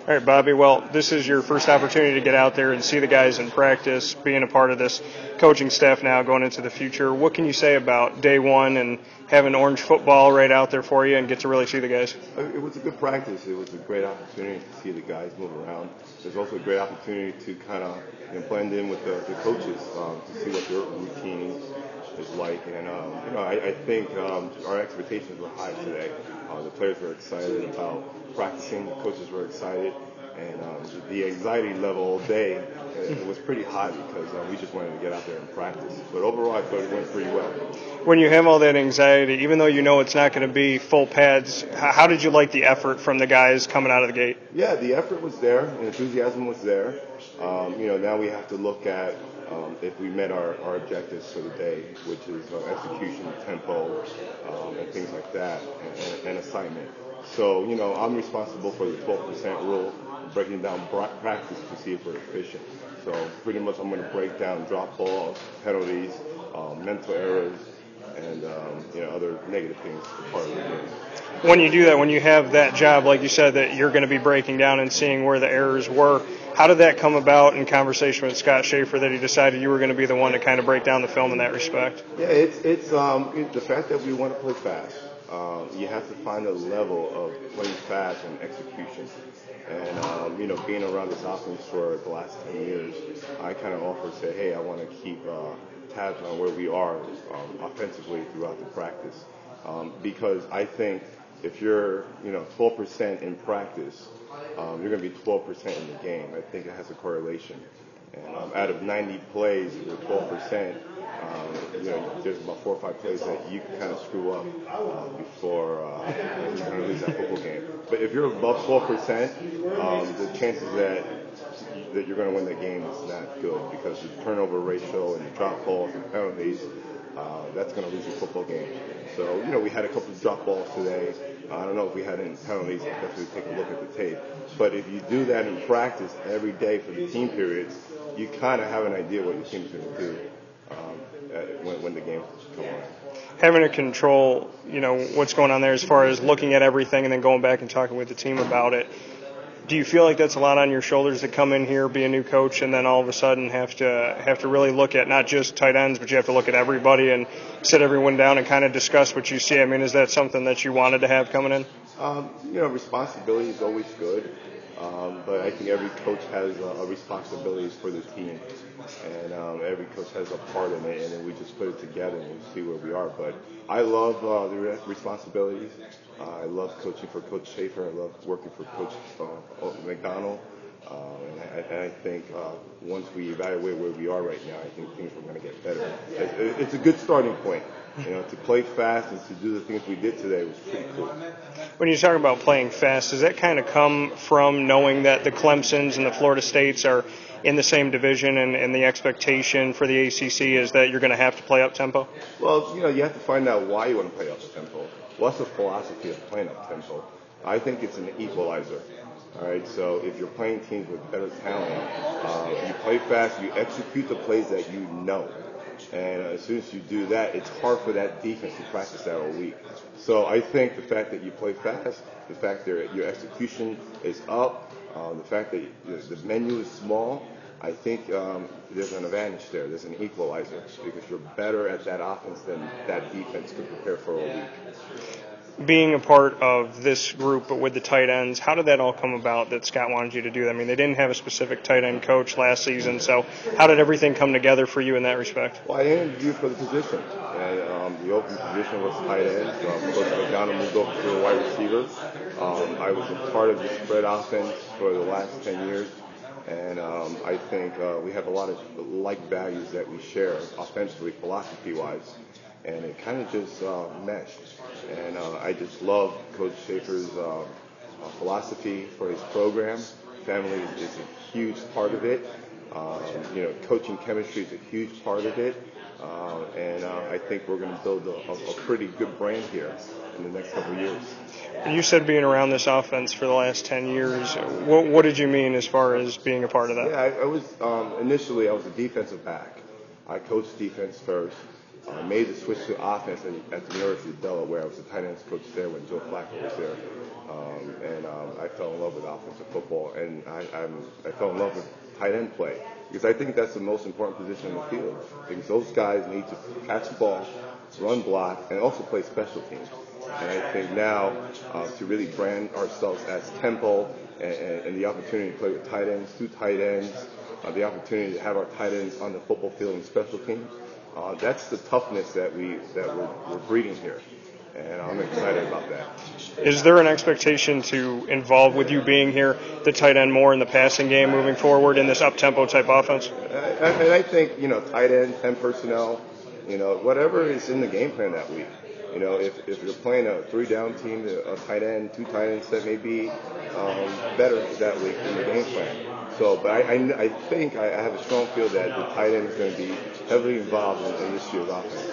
All right, Bobby. Well, this is your first opportunity to get out there and see the guys in practice, being a part of this coaching staff now going into the future. What can you say about day one and having Orange Football right out there for you and get to really see the guys? It was a good practice. It was a great opportunity to see the guys move around. There's also a great opportunity to kind of blend in with the coaches to see what their routine is like. And, I think our expectations were high today. The players were excited about practicing. The coaches were excited. And the anxiety level all day, it was pretty high because we just wanted to get out there and practice. But overall, I thought it went pretty well. When you have all that anxiety, even though you know it's not going to be full pads, how did you like the effort from the guys coming out of the gate? Yeah, the effort was there. The enthusiasm was there. Now we have to look at if we met our objectives for the day, which is execution, tempo, and things like that, and assignment. So, I'm responsible for the 12% rule, breaking down practice to see if we're efficient. So pretty much I'm going to break down drop balls, penalties, mental errors, and other negative things as part of the game. When you do that, when you have that job, like you said, that you're going to be breaking down and seeing where the errors were, how did that come about in conversation with Scott Schaefer that he decided you were going to be the one to kind of break down the film in that respect? Yeah, it's the fact that we want to play fast. You have to find a level of playing fast and execution. And, being around this offense for the last 10 years, I kind of offered, say, hey, I want to keep tabs on where we are offensively throughout the practice. Because I think if you're, 12% in practice, you're going to be 12% in the game. I think it has a correlation. And out of 90 plays with 12%, there's about 4 or 5 plays that you can kind of screw up before you kind of lose that football game. But if you're above 12%, the chances that you're going to win the game is not good because the turnover ratio and the drop balls and penalties, that's going to lose your football game. So, we had a couple of drop balls today. I don't know if we had any penalties. I'll definitely take a look at the tape. But if you do that in practice every day for the team periods, you kind of have an idea what your team's going to do when the game comes on. Having to control, what's going on there as far as looking at everything and then going back and talking with the team about it. Do you feel like that's a lot on your shoulders to come in here, be a new coach, and then all of a sudden have to really look at not just tight ends, but you have to look at everybody and sit everyone down and kind of discuss what you see? I mean, is that something that you wanted to have coming in? Responsibility is always good. But I think every coach has a responsibility for the team, and every coach has a part in it, and then we just put it together and we see where we are. But I love the responsibilities. I love coaching for Coach Schaefer. I love working for Coach McDonald. And I think once we evaluate where we are right now, I think things are going to get better. It's a good starting point. To play fast and to do the things we did today was pretty cool. When you talk about playing fast, does that kind of come from knowing that the Clemsons and the Florida States are in the same division and the expectation for the ACC is that you're going to have to play up tempo? Well, you have to find out why you want to play up tempo. What's the philosophy of playing up tempo? I think it's an equalizer. All right, so if you're playing teams with better talent, you play fast, you execute the plays that you know. And as soon as you do that, it's hard for that defense to practice that all week. So I think the fact that you play fast, the fact that your execution is up, the fact that the menu is small, I think there's an advantage there. There's an equalizer because you're better at that offense than that defense could prepare for all week. Being a part of this group, but with the tight ends, how did that all come about that Scott wanted you to do that? I mean, they didn't have a specific tight end coach last season, so how did everything come together for you in that respect? Well, I interviewed for the position, and the open position was tight end. Coach McDonald moved over to the wide receiver. I was a part of the spread offense for the last 10 years, and I think we have a lot of like values that we share offensively, philosophy-wise. And it kind of just meshed. And I just love Coach Schaefer's philosophy for his program. Family is a huge part of it. Coaching chemistry is a huge part of it. And I think we're going to build a pretty good brand here in the next couple of years. You said being around this offense for the last 10 years. What did you mean as far as being a part of that? Yeah, I was initially I was a defensive back. I coached defense first. I made the switch to offense at the University of Delaware. I was the tight ends coach there when Joe Flacco was there. I fell in love with offensive football, and I fell in love with tight end play because I think that's the most important position in the field. Because those guys need to catch the ball, run block, and also play special teams. And I think now to really brand ourselves as Temple and the opportunity to play with tight ends, two tight ends, the opportunity to have our tight ends on the football field and special teams, that's the toughness that we're breeding here. And I'm excited about that. Is there an expectation to involve, with you being here, the tight end more in the passing game moving forward in this up-tempo type offense? And I think, tight end, 10 personnel, whatever is in the game plan that week. If you're playing a 3-down team, a tight end, 2 tight ends, that may be better that week in the game plan. So, but I think I have a strong feel that the tight end is going to be heavily involved in this year's offense.